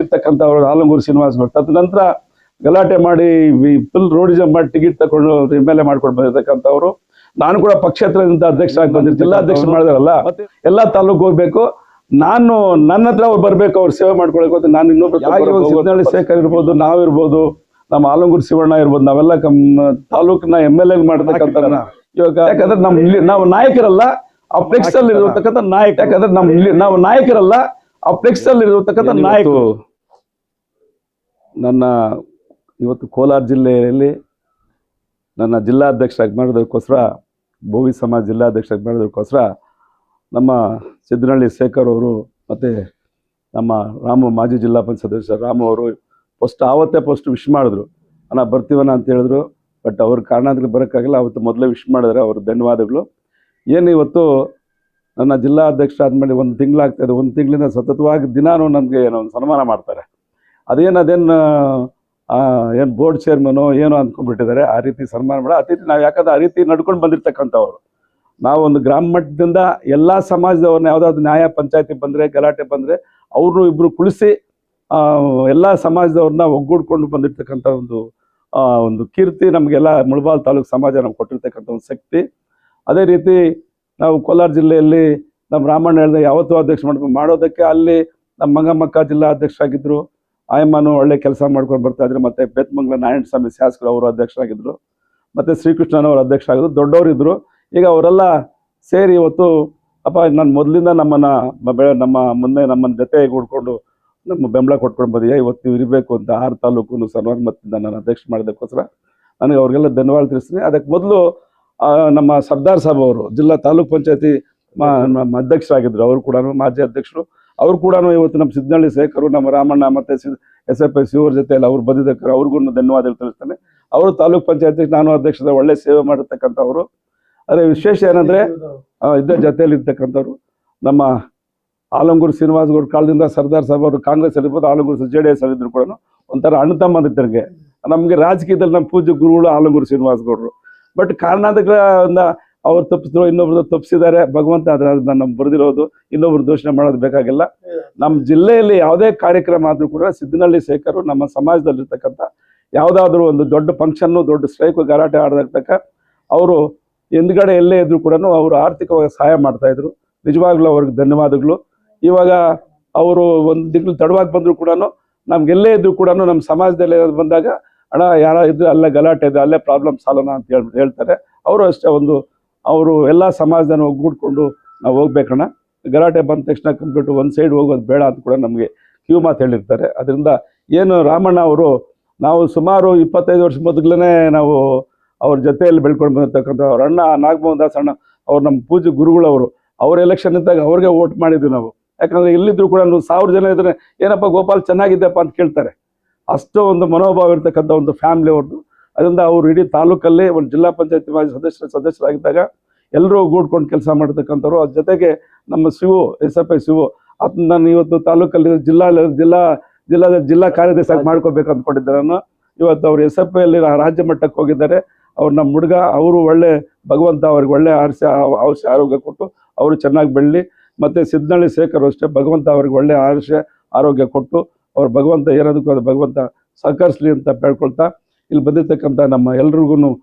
ಇರ್ತಕ್ಕಂಥವ್ರು ಆಲಂಗೂರು ಶ್ರೀನಿವಾಸ್ ಭಟ್. ತದನಂತರ ಗಲಾಟೆ ಮಾಡಿ ಫುಲ್ ರೋಡಿಸಮ್ ಮಾಡಿ ಟಿಕೆಟ್ ತಗೊಂಡು MLA ಮಾಡ್ಕೊಂಡು ಬಂದಿರ್ತಕ್ಕಂಥವ್ರು. ನಾನು ಕೂಡ ಪಕ್ಷೇತರದಿಂದ ಅಧ್ಯಕ್ಷ ಆಗಿ ಬಂದಿರ್ತೀನಿ, ಜಿಲ್ಲಾಧ್ಯಕ್ಷ ಮಾಡಿದಾರಲ್ಲ, ಎಲ್ಲ ತಾಲೂಕು ಹೋಗ್ಬೇಕು, ನಾನು ನನ್ನ ಹತ್ರ ಅವ್ರು ಬರ್ಬೇಕು, ಅವ್ರು ಸೇವೆ ಮಾಡ್ಕೊಳ್ಬೇಕು ಅಂತ. ನಾನು ಇನ್ನೊಬ್ರು ಸಿದ್ನಳ್ಳಿ ಶೇಖರ್ ಇರ್ಬೋದು, ನಾವಿರ್ಬೋದು, ನಮ್ಮ ಆಲಂಗೂರು ಶಿವಣ್ಣ ಇರ್ಬೋದು, ನಾವೆಲ್ಲ ತಾಲೂಕಿನ MLA ಮಾಡ್ತಕ್ಕಂಥ ಇವಾಗ. ಯಾಕಂದ್ರೆ ನಾವು ನಾಯಕರಲ್ಲ, ಆ ಫ್ಲೆಕ್ಸ್ ಅಲ್ಲಿ ಇರತಕ್ಕಂಥ ನಾಯಕ. ಯಾಕಂದ್ರೆ ನಾವು ನಾಯಕರಲ್ಲ, ಆ ಫ್ಲೆಕ್ಸ್ ಅಲ್ಲಿ ಇರತಕ್ಕಂಥ ನಾಯಕರು. ನನ್ನ ಇವತ್ತು ಕೋಲಾರ ಜಿಲ್ಲೆಯಲ್ಲಿ ನನ್ನ ಜಿಲ್ಲಾಧ್ಯಕ್ಷರಾಗಿ ಮಾಡೋದಕ್ಕೋಸ್ಕರ, ಭೋವಿ ಸಮಾಜ ಜಿಲ್ಲಾಧ್ಯಕ್ಷರಾಗಿ ಮಾಡೋದಕ್ಕೋಸ್ಕರ ನಮ್ಮ ಸಿದ್ದನಹಳ್ಳಿ ಶೇಖರ್ ಅವರು ಮತ್ತು ನಮ್ಮ ರಾಮು, ಮಾಜಿ ಜಿಲ್ಲಾ ಪಂಚಾಯತ್ ಸದಸ್ಯ ರಾಮು ಅವರು ಆವತ್ತೇ ವಿಶ್ ಮಾಡಿದ್ರು. ಅಣ್ಣ ಬರ್ತೀವಣ್ಣ ಅಂತ ಹೇಳಿದ್ರು. ಬಟ್ ಅವ್ರ ಕಾರಣಕ್ಕೆ ಬರೋಕ್ಕಾಗಲ್ಲ. ಅವತ್ತು ಮೊದಲೇ ವಿಶ್ ಮಾಡಿದ್ರೆ ಅವ್ರ ಧನ್ಯವಾದಗಳು. ಏನು ಇವತ್ತು ನನ್ನ ಜಿಲ್ಲಾ ಅಧ್ಯಕ್ಷ ಆದಮೇಲೆ 1 ತಿಂಗಳಾಗ್ತಾಯಿದೆ. 1 ತಿಂಗಳಿಂದ ಸತತವಾಗಿ ದಿನಾನು ನನಗೆ ಏನೋ ಒಂದು ಸನ್ಮಾನ ಮಾಡ್ತಾರೆ. ಏನು ಬೋರ್ಡ್ ಚೇರ್ಮನು ಏನೋ ಅಂದ್ಕೊಂಡ್ಬಿಟ್ಟಿದ್ದಾರೆ. ಆ ರೀತಿ ಸನ್ಮಾನ ಮಾಡಿ ನಾವು ಯಾಕಂದ್ರೆ ಆ ರೀತಿ ನಡ್ಕೊಂಡು ಬಂದಿರ್ತಕ್ಕಂಥವ್ರು. ನಾವು ಒಂದು ಗ್ರಾಮ ಮಟ್ಟದಿಂದ ಎಲ್ಲ ಸಮಾಜದವ್ರನ್ನ ಯಾವುದಾದ್ರು ನ್ಯಾಯ ಪಂಚಾಯತಿ ಬಂದರೆ, ಗಲಾಟೆ ಬಂದರೆ ಅವ್ರನ್ನೂ ಇಬ್ಬರು ಕುಳಿಸಿ ಎಲ್ಲ ಸಮಾಜದವ್ರನ್ನ ಒಗ್ಗೂಡ್ಕೊಂಡು ಬಂದಿರ್ತಕ್ಕಂಥ ಒಂದು ಕೀರ್ತಿ ನಮಗೆಲ್ಲ ಮುಳಬಾಲ್ ತಾಲೂಕು ಸಮಾಜ ನಮ್ಗೆ ಕೊಟ್ಟಿರ್ತಕ್ಕಂಥ ಒಂದು ಶಕ್ತಿ. ಅದೇ ರೀತಿ ನಾವು ಕೋಲಾರ ಜಿಲ್ಲೆಯಲ್ಲಿ ನಮ್ಮ ರಾಮಣ್ಣ ಹೇಳಿದ ಯಾವತ್ತೂ ಅಧ್ಯಕ್ಷ ಮಾಡೋದಕ್ಕೆ ಅಲ್ಲಿ ನಮ್ಮ ಮಂಗಮ್ಮಕ್ಕ ಜಿಲ್ಲಾ ಅಧ್ಯಕ್ಷರಾಗಿದ್ದರು. ಆಯಮ್ಮನು ಒಳ್ಳೆ ಕೆಲಸ ಮಾಡ್ಕೊಂಡು ಬರ್ತಾಯಿದ್ರು. ಮತ್ತು ಬೇತ್ಮಂಗ್ಲ ನಾರಾಯಣ ಸ್ವಾಮಿ ಶಾಸಕರು ಅವರು ಅಧ್ಯಕ್ಷರಾಗಿದ್ದರು. ಮತ್ತು ಶ್ರೀಕೃಷ್ಣನವರು ಅಧ್ಯಕ್ಷರಾಗಿದ್ದರು. ದೊಡ್ಡವರಿದ್ದರು. ಈಗ ಅವರೆಲ್ಲ ಸೇರಿ ಇವತ್ತು ನಾನು ಮೊದಲಿಂದ ನಮ್ಮನ್ನ ಜೊತೆ ಕೂಡ್ಕೊಂಡು ನಮ್ಮ ಬೆಂಬಲ ಕೊಟ್ಕೊಂಡು ಬಂದಿದ್ದೆ. ಇವತ್ತು ನೀವು ಇರಬೇಕು ಅಂತ 6 ತಾಲೂಕು ಸರ್ವಾನುಮತದಿಂದ ನಾನು ಅಧ್ಯಕ್ಷ ಮಾಡೋದಕ್ಕೋಸ್ಕರ ನನಗೆ ಅವ್ರಿಗೆಲ್ಲ ಧನ್ಯವಾದ ತಿಳಿಸ್ತೀನಿ. ಅದಕ್ಕೆ ಮೊದಲು ನಮ್ಮ ಸರ್ದಾರ್ ಸಾಬ್ ಅವರು ಜಿಲ್ಲಾ ತಾಲೂಕ್ ಪಂಚಾಯತಿ ನಮ್ಮ ಅಧ್ಯಕ್ಷರಾಗಿದ್ದರು. ಅವರು ಕೂಡ ಮಾಜಿ ಅಧ್ಯಕ್ಷರು. ಅವರು ಕೂಡ ಇವತ್ತು ನಮ್ಮ ಸಿದ್ದನಹಳ್ಳಿ ಶೇಖರು, ನಮ್ಮ ರಾಮಣ್ಣ ಮತ್ತು SFI ಶಿವರ ಜೊತೆ ಎಲ್ಲ ಅವ್ರು ಬಂದಿದ್ದಕ್ಕೆ ಅವ್ರಿಗೂ ಧನ್ಯವಾದಗಳು ತಿಳಿಸ್ತಾನೆ. ಅವರು ತಾಲೂಕ್ ಪಂಚಾಯತಿ, ನಾನು ಅಧ್ಯಕ್ಷದ ಒಳ್ಳೆ ಸೇವೆ ಮಾಡಿರ್ತಕ್ಕಂಥವ್ರು. ಆದರೆ ವಿಶೇಷ ಏನಂದರೆ ಇದ್ದ ಜೊತೆಯಲ್ಲಿ ಇರ್ತಕ್ಕಂಥವ್ರು ನಮ್ಮ ಆಲಂಗೂರು ಶ್ರೀನಿವಾಸ್ ಗೌಡ್ರ ಕಾಲದಿಂದ ಸರ್ದಾರ್ ಸಾಬ್ ಅವರು ಕಾಂಗ್ರೆಸ್ ಇರ್ಬೋದು, ಆಲಂಗೂರು JDS ಅಲ್ಲಿದ್ರು ಕೂಡ ಒಂಥರ ಅಣ್ಣ ತಮ್ಮಂದಿದ್ದರಿಗೆ. ನಮಗೆ ರಾಜಕೀಯದಲ್ಲಿ ನಮ್ಮ ಪೂಜ್ಯ ಗುರುಗಳು ಆಲಂಗೂರು ಶ್ರೀನಿವಾಸ್ ಗೌಡರು. ಬಟ್ ಕಾರಣಾಂತರಗಳಿಂದ ಅವ್ರು ತಪ್ಪಿಸಿದ್ರು, ಇನ್ನೊಬ್ರು ತಪ್ಪಿಸಿದ್ದಾರೆ. ಭಗವಂತ ಅದನ್ನ ನಮ್ಮ ಬರೆದಿರೋದು, ಇನ್ನೊಬ್ರು ದೋಷಣೆ ಮಾಡೋದು ಬೇಕಾಗಿಲ್ಲ. ನಮ್ಮ ಜಿಲ್ಲೆಯಲ್ಲಿ ಯಾವುದೇ ಕಾರ್ಯಕ್ರಮ ಆದರೂ ಕೂಡ ಸಿದ್ದನಹಳ್ಳಿ ಶೇಖರು ನಮ್ಮ ಸಮಾಜದಲ್ಲಿರ್ತಕ್ಕಂಥ ಯಾವುದಾದ್ರೂ ಒಂದು ದೊಡ್ಡ ಫಂಕ್ಷನ್ನು, ದೊಡ್ಡ ಸ್ಟ್ರೈಕು, ಗಲಾಟೆ ಆಡತಕ್ಕ ಅವರು ಹಿಂದ್ಗಡೆ ಎಲ್ಲೇ ಇದ್ರು ಕೂಡ ಅವರು ಆರ್ಥಿಕವಾಗಿ ಸಹಾಯ ಮಾಡ್ತಾಯಿದ್ರು. ನಿಜವಾಗ್ಲೂ ಅವ್ರಿಗೆ ಧನ್ಯವಾದಗಳು. ಇವಾಗ ಅವರು 1 ತಿಂಗಳು ತಡವಾಗಿ ಬಂದರೂ ಕೂಡ ನಮ್ಗೆಲ್ಲೇ ಇದ್ರು ಕೂಡ ನಮ್ಮ ಸಮಾಜದಲ್ಲಿ ಬಂದಾಗ ಅಣ್ಣ ಯಾರ ಇದ್ರೆ ಅಲ್ಲೇ ಗಲಾಟೆ ಇದೆ, ಅಲ್ಲೇ ಪ್ರಾಬ್ಲಮ್ ಸಾಲೋಣ ಅಂತ ಹೇಳ್ತಾರೆ. ಅವರು ಅಷ್ಟೇ ಅವರು ಎಲ್ಲ ಸಮಾಜದನ್ನು ಒಗ್ಗೂಡ್ಕೊಂಡು ನಾವು ಹೋಗ್ಬೇಕಣ್ಣ, ಗಲಾಟೆ ಬಂದ ತಕ್ಷಣ ಕಂಪ್ಲೀಟ್ ಒಂದು ಸೈಡ್ ಹೋಗೋದು ಬೇಡ ಅಂತ ಕೂಡ ನಮಗೆ ಕಿವಿ ಮಾತು ಹೇಳಿರ್ತಾರೆ. ಅದರಿಂದ ಏನು ರಾಮಣ್ಣ ಅವರು ನಾವು ಸುಮಾರು 25 ವರ್ಷ ಮೊದಲೇ ನಾವು ಅವ್ರ ಜೊತೆಯಲ್ಲಿ ಬೆಳ್ಕೊಂಡು ಬಂದಿರ್ತಕ್ಕಂಥ ಅವ್ರ ಅಣ್ಣ ನಾಗಮೋಹನ್ ದಾಸ್ ಅಣ್ಣ ಅವ್ರು ನಮ್ಮ ಪೂಜ್ಯ ಗುರುಗಳವರು. ಅವ್ರ ಎಲೆಕ್ಷನ್ ಇದ್ದಾಗ ಅವ್ರಿಗೆ ವೋಟ್ ಮಾಡಿದ್ವಿ ನಾವು. ಯಾಕಂದರೆ ಎಲ್ಲಿದ್ರು ಕೂಡ 1000 ಜನ ಇದ್ರೆ ಏನಪ್ಪ ಗೋಪಾಲ್ ಚೆನ್ನಾಗಿದ್ದೆಪ್ಪ ಅಂತ ಕೇಳ್ತಾರೆ. ಅಷ್ಟು ಒಂದು ಮನೋಭಾವ ಇರ್ತಕ್ಕಂಥ ಒಂದು ಫ್ಯಾಮಿಲಿ ಅವ್ರದ್ದು. ಅದರಿಂದ ಅವರು ಇಡೀ ತಾಲೂಕಲ್ಲಿ ಒಂದು ಜಿಲ್ಲಾ ಪಂಚಾಯತಿ ಮಾಜಿ ಸದಸ್ಯರಾಗಿದ್ದಾಗ ಎಲ್ಲರೂ ಗೂಡ್ಕೊಂಡು ಕೆಲಸ ಮಾಡ್ತಕ್ಕಂಥವ್ರು. ಅದ್ರ ಜೊತೆಗೆ ನಮ್ಮ SFI ಶಿವು ಅದನ್ನ ನಾನು ಇವತ್ತು ತಾಲೂಕಲ್ಲಿ ಜಿಲ್ಲಾ ಕಾರ್ಯದರ್ಶಿಯಾಗಿ ಮಾಡ್ಕೋಬೇಕು ಅಂದ್ಕೊಂಡಿದ್ದೆ ನಾನು. ಇವತ್ತು ಅವರು SFI ಅಲ್ಲಿ ರಾಜ್ಯ ಮಟ್ಟಕ್ಕೆ ಹೋಗಿದ್ದಾರೆ. ಅವ್ರು ನಮ್ಮ ಹುಡುಗ, ಅವರು ಒಳ್ಳೆ ಭಗವಂತ ಅವ್ರಿಗೆ ಒಳ್ಳೆ ಆರೋಗ್ಯ ಕೊಟ್ಟು ಅವರು ಚೆನ್ನಾಗಿ ಬೆಳಲಿ. ಮತ್ತು ಸಿದ್ದನಹಳ್ಳಿ ಶೇಖರ್ ಅಷ್ಟೇ ಭಗವಂತ ಅವ್ರಿಗೆ ಒಳ್ಳೆ ಆರೋಗ್ಯ ಕೊಟ್ಟು ಅವ್ರು ಭಗವಂತ ಏನದಕ್ಕೂ ಅದು ಭಗವಂತ ಸಹಕರಿಸಲಿ ಅಂತ ಬೇಡ್ಕೊಳ್ತಾ, ಇಲ್ಲಿ ಬಂದಿರ್ತಕ್ಕಂಥ ನಮ್ಮ ಎಲ್ರಿಗೂ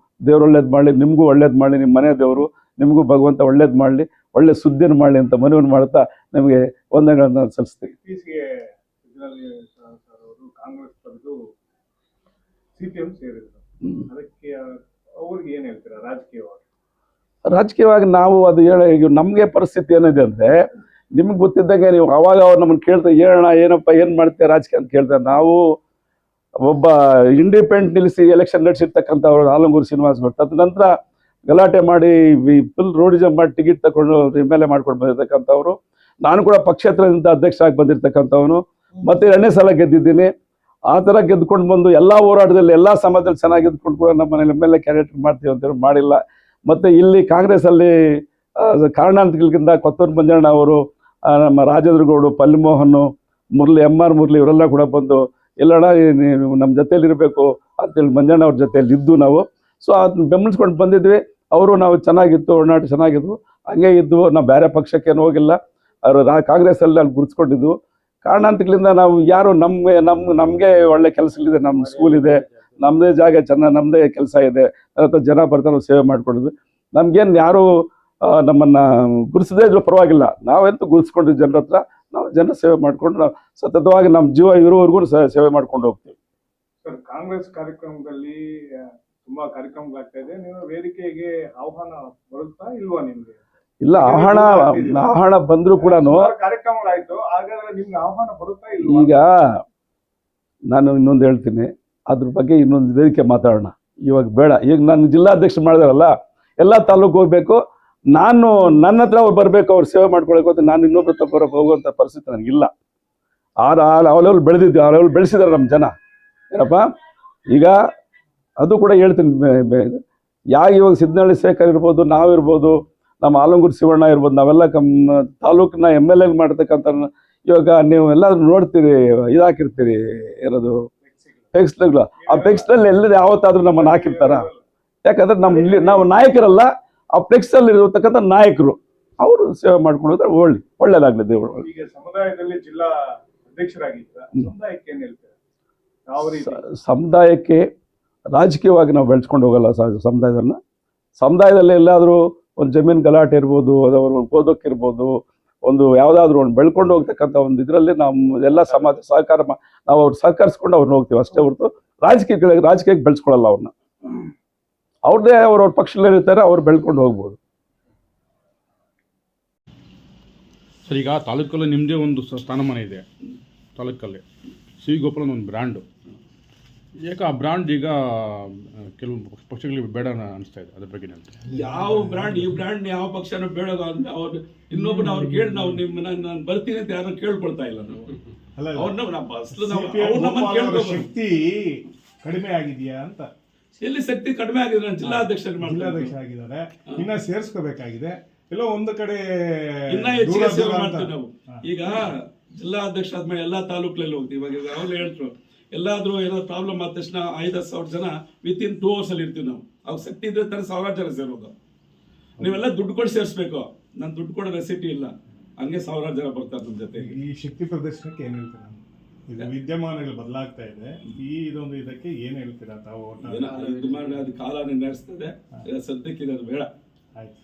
ದೇವ್ರು ಒಳ್ಳೇದು ಮಾಡಲಿ, ನಿಮಗೂ ಒಳ್ಳೇದು ಮಾಡಲಿ, ನಿಮ್ಮ ಮನೆ ದೇವರು ನಿಮಗೂ ಭಗವಂತ ಒಳ್ಳೇದು ಮಾಡಲಿ, ಒಳ್ಳೆ ಸುದ್ದಿಯನ್ನು ಮಾಡಲಿ ಅಂತ ಮನವಿಯನ್ನು ಮಾಡ್ತಾ ನಿಮಗೆ ವಂದನೆಗಳನ್ನು ಸಲ್ಲಿಸ್ತೀವಿ. ಕಾಂಗ್ರೆಸ್ ಪಡೆದು CPM ಸೇರಿದ್ರು, ಅದಕ್ಕೆ ಅವ್ರಿಗೆ ಏನು ಹೇಳ್ತೀರಾ ರಾಜಕೀಯವಾಗಿ? ನಾವು ಅದು ಈಗ ನಮಗೆ ಪರಿಸ್ಥಿತಿ ಏನಿದೆ ಅಂದರೆ, ನಿಮ್ಗೆ ಗೊತ್ತಿದ್ದಂಗೆ ನೀವು ಅವಾಗ ಅವ್ರು ನಮ್ಮನ್ನು ಕೇಳ್ತಾ ಹೇಳೋಣ ಏನಪ್ಪ ಏನು ಮಾಡ್ತೀಯ ರಾಜಕೀಯ ಅಂತ ಕೇಳ್ತಾರೆ. ನಾವು ಒಬ್ಬ ಇಂಡಿಪೆಂಡೆಂಟ್ ನಿಲ್ಲಿಸಿ ಎಲೆಕ್ಷನ್ ನಡೆಸಿರ್ತಕ್ಕಂಥವ್ರು ಆಲಂಗೂರು ಶ್ರೀನಿವಾಸ್ ಭಟ್. ತದನಂತರ ಗಲಾಟೆ ಮಾಡಿ ಫುಲ್ ರೋಡಿಸಮ್ ಮಾಡಿ ಟಿಕೆಟ್ ತಗೊಂಡು MLA ಮಾಡ್ಕೊಂಡು ಬಂದಿರ್ತಕ್ಕಂಥವ್ರು. ನಾನು ಕೂಡ ಪಕ್ಷೇತರದಿಂದ ಅಧ್ಯಕ್ಷ ಆಗಿ ಬಂದಿರ್ತಕ್ಕಂಥವನು. ಮತ್ತು 2ನೇ ಸಲ ಗೆದ್ದಿದ್ದೀನಿ. ಆ ಥರ ಗೆದ್ಕೊಂಡು ಬಂದು ಎಲ್ಲ ಹೋರಾಟದಲ್ಲಿ ಎಲ್ಲ ಸಮಾಜದಲ್ಲಿ ಚೆನ್ನಾಗಿ ಗೆದ್ಕೊಂಡು ಕೂಡ ನಮ್ಮ ಮನೇಲಿ MLA ಕ್ಯಾಂಡಿಡೇಟ್ ಮಾಡ್ತೀವಿ ಅಂತೇಳಿ ಮಾಡಿಲ್ಲ. ಮತ್ತು ಇಲ್ಲಿ ಕಾಂಗ್ರೆಸ್ಸಲ್ಲಿ ಕಾರಣಾಂತರಗಳಿಂದ ಕೊತ್ತೂರು ಮಂಜಣ್ಣ ಅವರು, ನಮ್ಮ ರಾಜೇಂದ್ರ ಗೌಡು, ಪಲ್ಲಿಮೋಹನ್, MR ಮುರಳಿ ಇವರೆಲ್ಲ ಕೂಡ ಬಂದು ಎಲ್ಲಣ್ಣ ನೀವು ನಮ್ಮ ಜೊತೆಯಲ್ಲಿ ಇರಬೇಕು ಅಂತೇಳಿ ಮಂಜಣ್ಣ ಅವ್ರ ಜೊತೆಯಲ್ಲಿ ಇದ್ದು ನಾವು ಅದನ್ನ ಬೆಂಬಲಿಸ್ಕೊಂಡು ಬಂದಿದ್ವಿ. ಅವರು ನಾವು ಚೆನ್ನಾಗಿತ್ತು, ಒಡನಾಟ ಚೆನ್ನಾಗಿದ್ವು, ಹಂಗೆ ಇದ್ವು. ನಾವು ಬೇರೆ ಪಕ್ಷಕ್ಕೇನು ಹೋಗಿಲ್ಲ. ಅವರು ಕಾಂಗ್ರೆಸ್ಸಲ್ಲಿ ಅಲ್ಲಿ ಗುರುತಿಸ್ಕೊಂಡಿದ್ವು. ಕಾರಣಾಂತರಗಳಿಂದ ನಾವು ಯಾರು ನಮಗೆ ಒಳ್ಳೆ ಕೆಲಸಗಳಿದೆ, ನಮ್ಮ ಸ್ಕೂಲ್ ಇದೆ, ನಮ್ಮದೇ ಜಾಗ ನಮ್ಮದೇ ಕೆಲಸ ಇದೆ, ಅದರ ಜನ ಬರ್ತಾರೆ, ನಾವು ಸೇವೆ ಮಾಡ್ಕೊಂಡಿದ್ವಿ. ನಮ್ಗೇನು ಯಾರು ನಮ್ಮನ್ನು ಗುರುಸದೇ ಇದ್ರೂ ಪರವಾಗಿಲ್ಲ, ನಾವೆಂತೂ ಗುರುಸ್ಕೊಂಡಿದ್ವಿ ಜನರ ಹತ್ರ. ನಾವು ಜನರ ಸೇವೆ ಮಾಡ್ಕೊಂಡು ನಾವು ಸತತವಾಗಿ ನಮ್ಮ ಜೀವ ಇರೋವರೆಗೂ ಸೇವೆ ಮಾಡ್ಕೊಂಡು ಹೋಗ್ತೀವಿ. ಸರ್, ಕಾಂಗ್ರೆಸ್ ಕಾರ್ಯಕ್ರಮದಲ್ಲಿ ತುಂಬಾ ಕಾರ್ಯಕ್ರಮಗಳಾಗ್ತಾ ಇದೆ. ನೀವು ವೇದಿಕೆಗೆ ಆಹ್ವಾನ ಬರುತ್ತಾ ಇಲ್ವಾ ನಿಮ್ಗೆ? ಇಲ್ಲ, ಆಹ್ವಾನ ಬಂದರೂ ಕೂಡ ಕಾರ್ಯಕ್ರಮಗಳಾಯ್ತು, ಹಾಗಾದ್ರೆ ನಿಮ್ಗೆ ಆಹ್ವಾನ ಬರುತ್ತಾ ಇಲ್ವಾ? ಈಗ ನಾನು ಇನ್ನೊಂದು ಹೇಳ್ತೀನಿ, ಅದ್ರ ಬಗ್ಗೆ ಇನ್ನೊಂದು ವೇದಿಕೆ ಮಾತಾಡೋಣ, ಇವಾಗ ಬೇಡ. ಈಗ ನಾನು ಜಿಲ್ಲಾಧ್ಯಕ್ಷ ಮಾಡಿದಾರಲ್ಲ, ಎಲ್ಲ ತಾಲೂಕು ಹೋಗ್ಬೇಕು, ನಾನು ನನ್ನ ಹತ್ರ ಅವ್ರು ಬರಬೇಕು, ಅವ್ರು ಸೇವೆ ಮಾಡ್ಕೊಳಕ್ಕೆ ಅಂತ ನಾನು ಇನ್ನೊಬ್ರು ತಗೊಳಕ್ಕೆ ಹೋಗುವಂಥ ಪರಿಸ್ಥಿತಿ ನನಗಿಲ್ಲ. ಅವಲೆವ್ರು ಬೆಳೆದಿದ್ದು, ಅವಲೆವ್ರು ಬೆಳೆಸಿದಾರೆ ನಮ್ಮ ಜನ ಏನಪ್ಪ. ಈಗ ಅದು ಕೂಡ ಹೇಳ್ತೀನಿ, ಇವಾಗ ಸಿದ್ನಹಳ್ಳಿ ಶೇಖರ್ ಇರ್ಬೋದು, ನಾವಿರ್ಬೋದು, ನಮ್ಮ ಆಲಂಗೂರು ಶಿವಣ್ಣ ಇರ್ಬೋದು, ನಾವೆಲ್ಲ ತಾಲೂಕಿನ MLA ಮಾಡ್ತಕ್ಕಂಥ, ಇವಾಗ ನೀವು ಎಲ್ಲಾದ್ರೂ ನೋಡ್ತೀರಿ, ಇದಾಕಿರ್ತೀರಿ, ಏನದು ಫ್ಲೆಕ್ಸ್ಗಳು. ಆ ಫ್ಲೆಕ್ಸ್ನಲ್ಲಿ ಎಲ್ಲರೂ ಯಾವತ್ತಾದ್ರೂ ನಮ್ಮನ್ನು ಹಾಕಿರ್ತಾರ? ಯಾಕಂದ್ರೆ ನಾವು ನಾಯಕರಲ್ಲ, ಆ ಫ್ಲೆಕ್ಸಲ್ಲಿ ಇರತಕ್ಕಂಥ ನಾಯಕರು, ಅವರು ಸೇವೆ ಮಾಡ್ಕೊಂಡು ಒಳ್ಳೇದಾಗ್ಲಿ ದೇವರು. ಈಗ ಸಮುದಾಯದಲ್ಲಿ ಜಿಲ್ಲಾ ಅಧ್ಯಕ್ಷರಾಗಿದ್ದ ಸಮುದಾಯಕ್ಕೆ ಏನ್ ಹೇಳ್ತಾರೆ? ಸಮುದಾಯಕ್ಕೆ ರಾಜಕೀಯವಾಗಿ ನಾವು ಬೆಳೆಸ್ಕೊಂಡು ಹೋಗಲ್ಲ. ಸಮುದಾಯದಲ್ಲಿ ಎಲ್ಲಾದರೂ ಒಂದು ಜಮೀನು ಗಲಾಟೆ ಇರ್ಬೋದು, ಅದವರು ಓದೋಕ್ಕಿರ್ಬೋದು, ಒಂದು ಯಾವುದಾದ್ರೂ ಒಂದು ಬೆಳ್ಕೊಂಡು ಹೋಗ್ತಕ್ಕಂಥ ಒಂದು ಇದರಲ್ಲಿ ನಾವು ಎಲ್ಲ ಸಮಾಜ ಸಹಕಾರ ನಾವು ಅವ್ರು ಸಹಕರಿಸ್ಕೊಂಡು ಅವ್ರನ್ನ ಹೋಗ್ತೀವಿ ಅಷ್ಟೇ ಹೊರತು ರಾಜಕೀಯಕ್ಕೆ ಬೆಳೆಸ್ಕೊಳ್ಳಲ್ಲ. ಅವ್ರನ್ನ ಅವ್ರದ್ದೇ ಅವ್ರವ್ರ ಪಕ್ಷದಲ್ಲಿರ್ತಾರೆ, ಅವ್ರು ಬೆಳ್ಕೊಂಡು ಹೋಗ್ಬೋದು. ಸರ್, ಈಗ ತಾಲೂಕಲ್ಲಿ ನಿಮ್ಮದೇ ಒಂದು ಸ್ಥಾನಮಾನ ಇದೆ. ತಾಲೂಕಲ್ಲಿ ಸಿ ಗೋಪಾಲನ್ ಒಂದು ಬ್ರ್ಯಾಂಡು, ಯಾಕೆ ಆ ಬ್ರ್ಯಾಂಡ್ ಈಗ ಕೆಲವು ಪಕ್ಷಗಳಿಗೆ ಬೇಡ ಅನಿಸ್ತಾ ಇದೆ? ಅದ್ರ ಬಗ್ಗೆ ಯಾವ ಬ್ರ್ಯಾಂಡ್, ಈ ಬ್ರ್ಯಾಂಡ್ ಯಾವ ಪಕ್ಷನೂ ಬೇಡ ಅಂತ ಅವ್ರು ಇನ್ನೊಬ್ಬನ ಅವ್ರು ಕೇಳಿ ನಾವು ನಾನು ಬರ್ತೀನಿ ಅಂತ ಯಾರು ಕೇಳ್ಕೊಳ್ತಾ ಇಲ್ಲ. ನಾವು ಶಕ್ತಿ ಕಡಿಮೆ ಆಗಿದೆಯಾ ಅಂತ. ಎಲ್ಲಿ ಶಕ್ತಿ ಕಡಿಮೆ ಆಗಿದೆ? ನಾನು ಜಿಲ್ಲಾಧ್ಯಕ್ಷ ಆಗಿದ್ದಾರೆ, ಇನ್ನ ಸೇರಿಸ್ಕೋಬೇಕಾಗಿದೆ. ಎಲ್ಲೋ ಒಂದು ಕಡೆ ಇನ್ನ ಹೆಚ್ಚಿಗೆ ಸೇವೆ ಮಾಡ್ತೀವಿ ನಾವು. ಈಗ ಜಿಲ್ಲಾಧ್ಯಕ್ಷ ಆದ್ಮೇಲೆ ಎಲ್ಲಾ ತಾಲೂಕಲ್ಲಿ ಹೋಗ್ತೀವಿ. ಇವಾಗ ಅವ್ರು ಹೇಳ್ರು, ಎಲ್ಲಾದ್ರೂ ಏನೋ ಪ್ರಾಬ್ಲಮ್ ಆದ ತಕ್ಷಣ 5-10 ಜನ ವಿತಿನ್ 2 hours ಅಲ್ಲಿ ಇರ್ತೀವಿ ನಾವು. ಅವ್ರ ಶಕ್ತಿ ಇದ್ರೆ ತರ 1000 ಜನ ಸೇರೋದು. ನೀವೆಲ್ಲ ದುಡ್ಡು ಕೊಟ್ಟು ಸೇರಿಸ್ಬೇಕು. ನಾನು ದುಡ್ಡು ಕೊಡೋ ರೆಸಿಪಿ ಇಲ್ಲ, ಹಂಗೆ 1000 ಜನ ಬರ್ತಾರೆ ನಮ್ಮ ಜೊತೆಗೆ. ಈ ಶಕ್ತಿ ಪ್ರದರ್ಶನಕ್ಕೆ ಏನ್ ಹೇಳ್ತೀರಾ? ಇದು ವಿದ್ಯಮಾನಗಳು ಬದಲಾಗ್ತಾ ಇದೆ, ಈ ಇದೊಂದು ಇದಕ್ಕೆ ಏನ್ ಹೇಳ್ತೀರಾ ತಾವು? ಅದು ಕಾಲ ನಿರ್ಣಯಿಸ್ತದೆ, ಸದ್ಯಕ್ಕೆ ಇದು ಬೇಡ. ಆಯ್ತು.